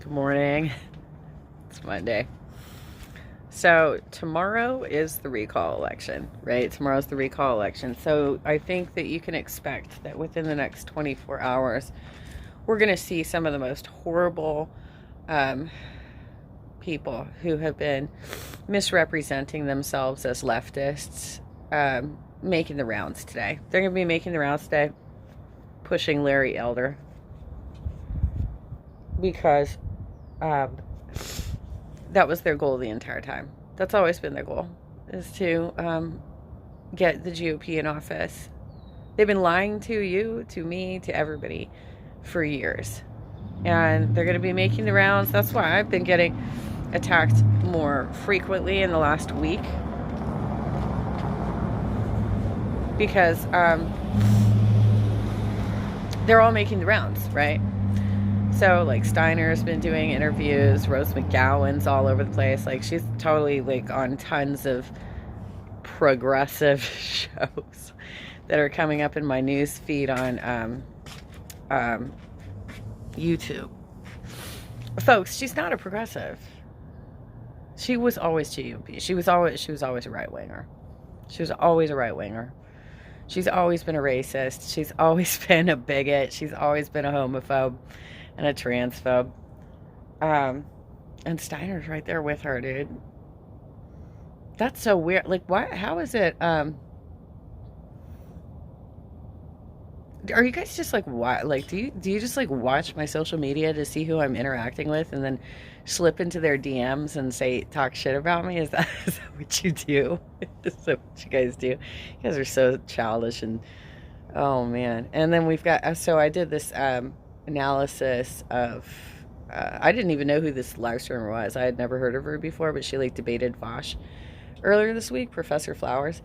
Good morning. It's Monday. So tomorrow is the recall election, right? Tomorrow's the recall election. So I think that you can expect that within the next 24 hours, we're going to see some of the most horrible um, people who have been misrepresenting themselves as leftists making the rounds today. They're going to be making the rounds today, pushing Larry Elder because that was their goal the entire time. That's always been their goal, is to get the GOP in office. They've been lying to you, to me, to everybody for years. And they're going to be making the rounds. That's why I've been getting attacked more frequently in the last week. Because they're all making the rounds, right? So, like, Steiner's been doing interviews. Rose McGowan's all over the place. Like, she's totally, like, on tons of progressive shows that are coming up in my news feed on YouTube. Folks, she's not a progressive. She was always GOP. She was always a right-winger. She was always a right-winger. She's always been a racist. She's always been a bigot. She's always been a homophobe and a transphobe. And Steiner's right there with her, dude. That's so weird. Like, why? How is it? Are you guys just like, why? Like, do you just like watch my social media to see who I'm interacting with, and then slip into their DMs and talk shit about me? Is that what you do? Is that what you guys do? You guys are so childish and oh man. And then we've got. So I did this analysis of. I didn't even know who this live streamer was. I had never heard of her before, but she like debated Vosh earlier this week, Professor Flowers,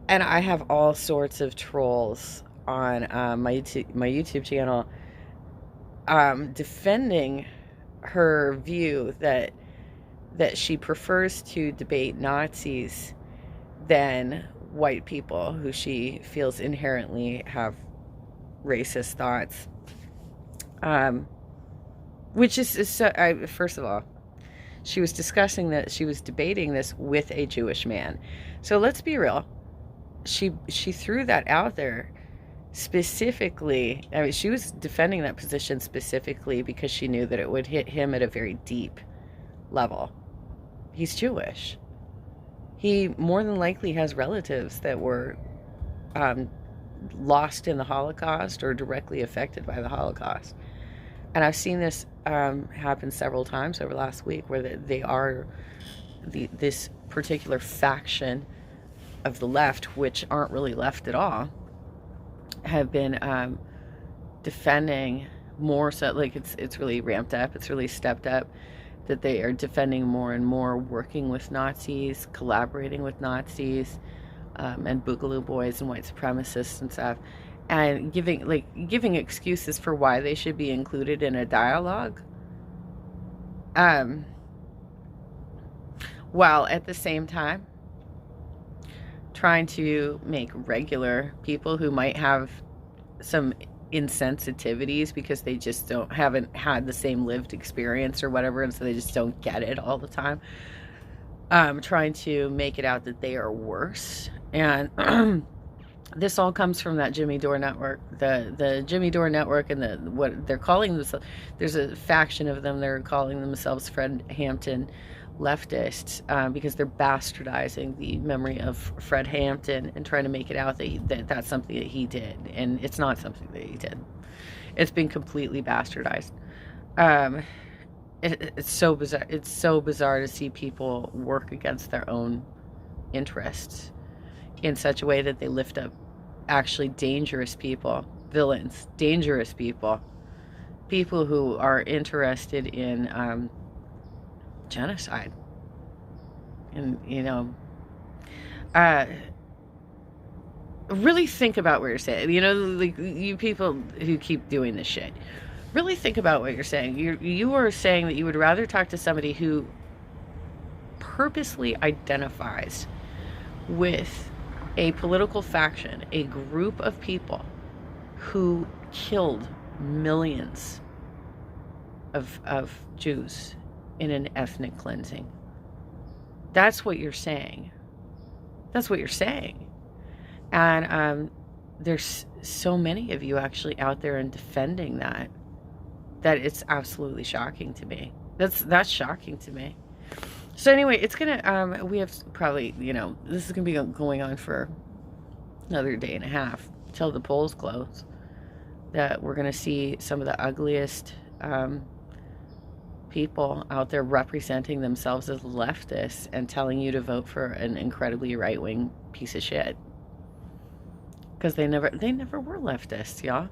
and I have all sorts of trolls on my YouTube channel defending her view that she prefers to debate Nazis than white people who she feels inherently have racist thoughts. Which is so, first of all, she was discussing that she was debating this with a Jewish man. So let's be real. She threw that out there specifically. I mean, she was defending that position specifically because she knew that it would hit him at a very deep level. He's Jewish. He more than likely has relatives that were lost in the Holocaust or directly affected by the Holocaust. And I've seen this happen several times over the last week, where they are this particular faction of the left, which aren't really left at all, have been defending more. So like it's really ramped up. It's really stepped up. That they are defending more and more working with Nazis, collaborating with Nazis, and Boogaloo Boys and white supremacists and stuff. And giving excuses for why they should be included in a dialogue, while at the same time trying to make regular people who might have some insensitivities because they just haven't had the same lived experience or whatever, and so they just don't get it all the time, trying to make it out that they are worse. And this all comes from that Jimmy Dore network, the Jimmy Dore network, and what they're calling this. There's a faction of them. They're calling themselves Fred Hampton leftists because they're bastardizing the memory of Fred Hampton and trying to make it out that that's something that he did, and it's not something that he did. It's been completely bastardized. It's so bizarre. It's so bizarre to see people work against their own interests in such a way that they lift up actually dangerous people, villains, dangerous people who are interested in genocide. And, really think about what you're saying. Like, you people who keep doing this shit, really think about what you're saying. You are saying that you would rather talk to somebody who purposely identifies with a political faction, a group of people who killed millions of Jews in an ethnic cleansing. That's what you're saying. That's what you're saying. And there's so many of you actually out there and defending that it's absolutely shocking to me. That's shocking to me. So anyway, it's gonna we have probably, this is gonna be going on for another day and a half till the polls close, that we're gonna see some of the ugliest people out there representing themselves as leftists and telling you to vote for an incredibly right-wing piece of shit. Because they never were leftists, y'all.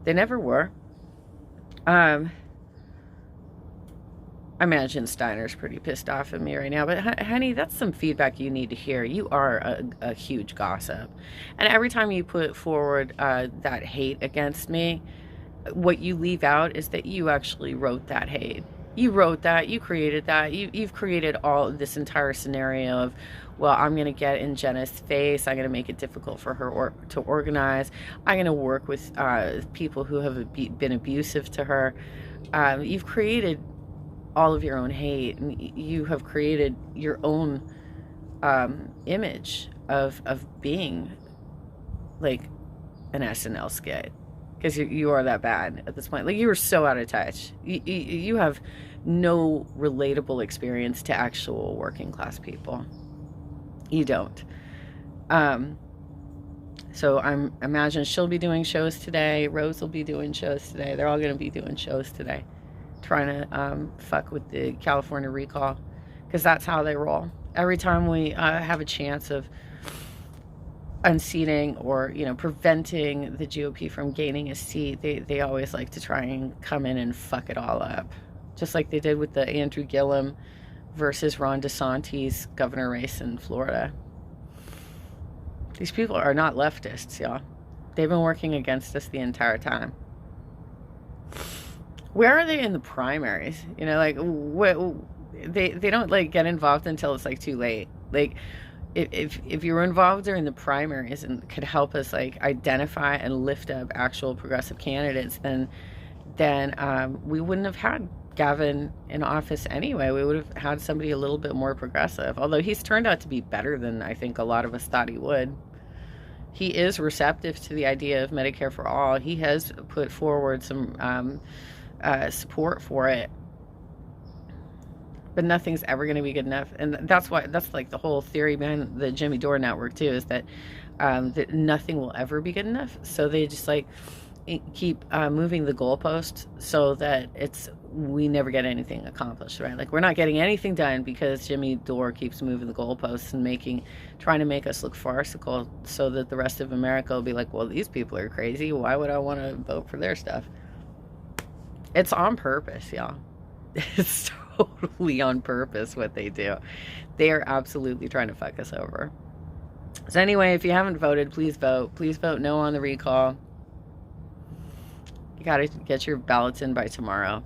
They never were. I imagine Steiner's pretty pissed off at me right now, but honey, that's some feedback you need to hear. You are a huge gossip. And every time you put forward that hate against me, what you leave out is that you actually wrote that hate. You wrote that, you created that, you've created all of this entire scenario of, well, I'm going to get in Jenna's face, I'm going to make it difficult for her to organize, I'm going to work with people who have been abusive to her. You've created all of your own hate, and you have created your own image of being like an SNL skit. Because you are that bad at this point. Like, you are so out of touch. You have no relatable experience to actual working class people. You don't. So I'm imagine she'll be doing shows today. Rose will be doing shows today. They're all going to be doing shows today, trying to fuck with the California recall, because that's how they roll. Every time we have a chance of unseating or preventing the GOP from gaining a seat, they always like to try and come in and fuck it all up, just like they did with the Andrew Gillum versus Ron DeSantis governor race in Florida. These people are not leftists, y'all. They've been working against us the entire time. Where are they in the primaries? Like, what, they don't like get involved until it's like too late. Like, if you were involved during the primaries and could help us like identify and lift up actual progressive candidates, then we wouldn't have had Gavin in office anyway. We would have had somebody a little bit more progressive, although he's turned out to be better than I think a lot of us thought he would. He is receptive to the idea of Medicare for all. He has put forward some support for it, but nothing's ever going to be good enough. And that's like the whole theory behind the Jimmy Dore network too, is that that nothing will ever be good enough. So they just like keep moving the goalpost so that we never get anything accomplished, right? Like, we're not getting anything done because Jimmy Dore keeps moving the goalposts and trying to make us look farcical, so that the rest of America will be like, well, these people are crazy. Why would I want to vote for their stuff? It's on purpose, y'all. It's totally on purpose what they do. They are absolutely trying to fuck us over. So anyway, if you haven't voted, please vote. Please vote no on the recall. You got to get your ballots in by tomorrow.